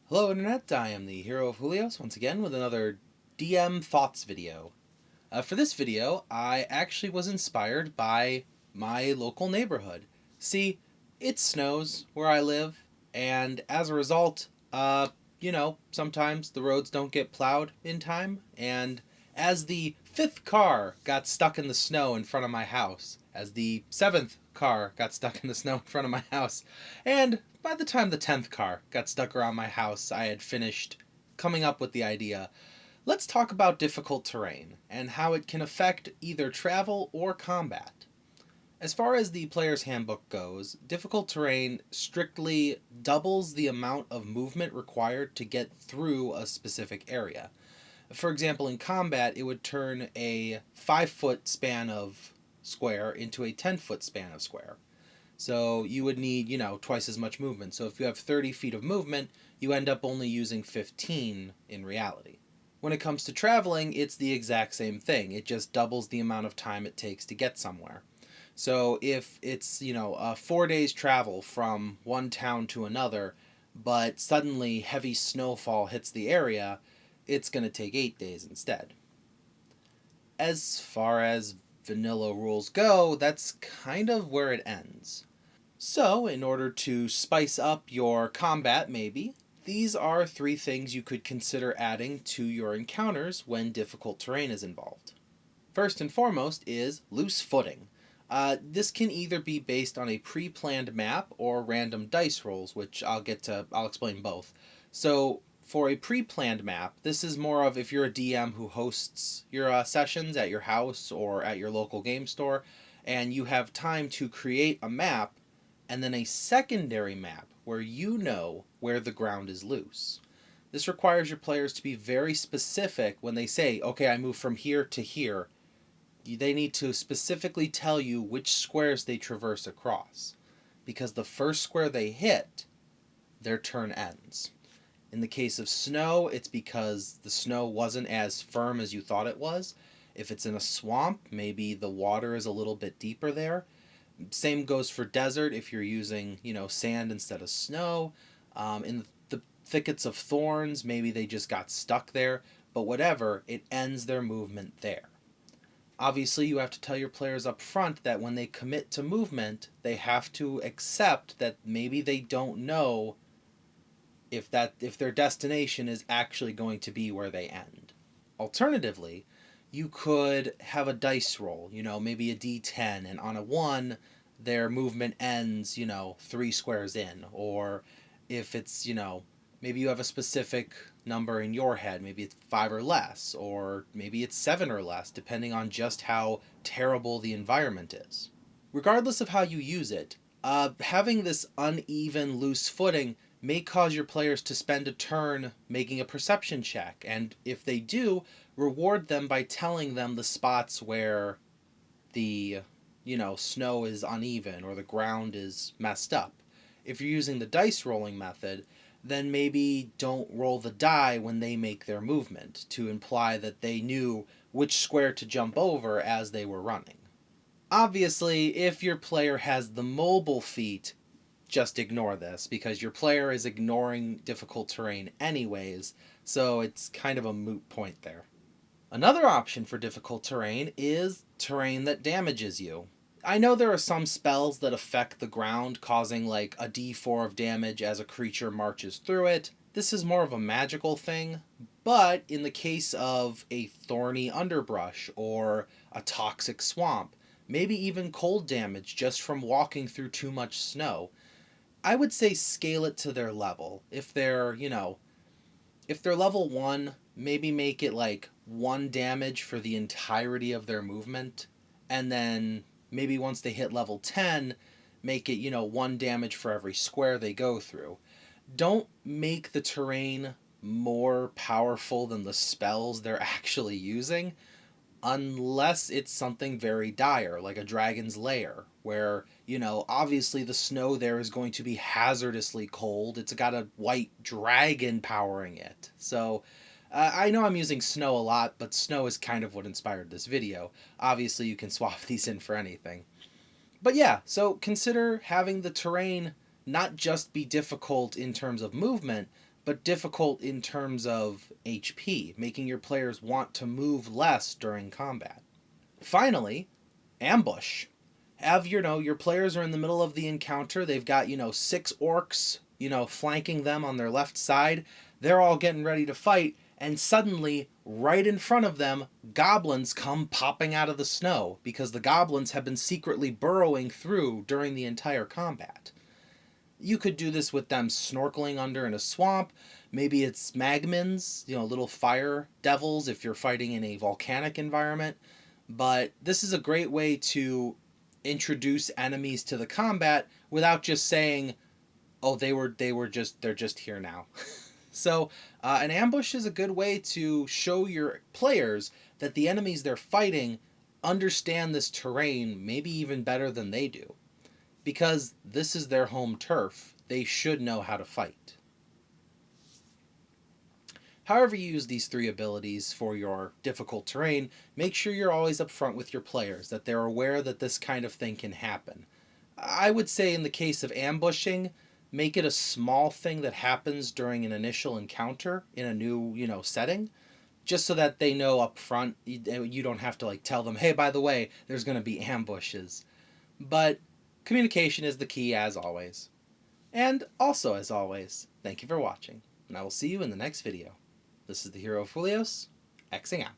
Hello Internet, I am the hero of Julios once again with another DM Thoughts video. For this video, I actually was inspired by my local neighborhood. See, it snows where I live, and as a result, sometimes the roads don't get plowed in time, and as the fifth car got stuck in the snow in front of my house, as the seventh car got stuck in the snow in front of my house, and by the time the 10th car got stuck around my house, I had finished coming up with the idea. Let's talk about difficult terrain and how it can affect either travel or combat. As far as the player's handbook goes, difficult terrain strictly doubles the amount of movement required to get through a specific area. For example, in combat, it would turn a 5-foot span of square into a 10-foot span of square. So you would need, twice as much movement. So if you have 30 feet of movement, you end up only using 15 in reality. When it comes to traveling, it's the exact same thing. It just doubles the amount of time it takes to get somewhere. So if it's, a 4 days travel from one town to another, but suddenly heavy snowfall hits the area, it's going to take 8 days instead. As far as vanilla rules go, that's kind of where it ends. So, in order to spice up your combat, maybe, these are 3 things you could consider adding to your encounters when difficult terrain is involved. First and foremost is loose footing. This can either be based on a pre-planned map or random dice rolls, which I'll explain both. So, for a pre-planned map, this is more of if you're a DM who hosts your sessions at your house or at your local game store, and you have time to create a map and then a secondary map where you know where the ground is loose. This requires your players to be very specific when they say, okay, I move from here to here. They need to specifically tell you which squares they traverse across, because the first square they hit, their turn ends. In the case of snow, it's because the snow wasn't as firm as you thought it was. If it's in a swamp, maybe the water is a little bit deeper there. Same goes for desert if you're using, sand instead of snow. In the thickets of thorns, maybe they just got stuck there. But whatever, it ends their movement there. Obviously, you have to tell your players up front that when they commit to movement, they have to accept that maybe they don't know if their destination is actually going to be where they end. Alternatively, you could have a dice roll, maybe a d10, and on a 1, their movement ends, 3 squares in. Or if it's, maybe you have a specific number in your head, maybe it's 5 or less, or maybe it's 7 or less, depending on just how terrible the environment is. Regardless of how you use it, having this uneven, loose footing may cause your players to spend a turn making a perception check, and if they do, reward them by telling them the spots where the, snow is uneven or the ground is messed up. If you're using the dice rolling method, then maybe don't roll the die when they make their movement to imply that they knew which square to jump over as they were running. Obviously, if your player has the mobile feat, just ignore this because your player is ignoring difficult terrain anyways, so it's kind of a moot point there. Another option for difficult terrain is terrain that damages you. I know there are some spells that affect the ground, causing like a d4 of damage as a creature marches through it. This is more of a magical thing, but in the case of a thorny underbrush or a toxic swamp, maybe even cold damage just from walking through too much snow, I would say scale it to their level. If they're level 1, maybe make it like 1 damage for the entirety of their movement, and then maybe once they hit level 10, make it, 1 damage for every square they go through. Don't make the terrain more powerful than the spells they're actually using, unless it's something very dire, like a dragon's lair, where, obviously the snow there is going to be hazardously cold. It's got a white dragon powering it. So, I know I'm using snow a lot, but snow is kind of what inspired this video. Obviously, you can swap these in for anything. But yeah, so consider having the terrain not just be difficult in terms of movement, but difficult in terms of HP, making your players want to move less during combat. Finally, ambush. Have your players are in the middle of the encounter. They've got 6 orcs flanking them on their left side. They're all getting ready to fight, and suddenly right in front of them goblins come popping out of the snow because the goblins have been secretly burrowing through during the entire combat. You could do this with them snorkeling under in a swamp. Maybe it's magmins, little fire devils if you're fighting in a volcanic environment. But this is a great way to introduce enemies to the combat without just saying, "Oh, they're just here now." So, an ambush is a good way to show your players that the enemies they're fighting understand this terrain maybe even better than they do. Because this is their home turf, they should know how to fight. However you use these 3 abilities for your difficult terrain, make sure you're always upfront with your players, that they're aware that this kind of thing can happen. I would say in the case of ambushing, make it a small thing that happens during an initial encounter in a new, setting, just so that they know up front. You don't have to tell them, "Hey, by the way, there's going to be ambushes." But communication is the key as always. And also as always, thank you for watching, and I will see you in the next video. This is the Hero of Julios, Xing out.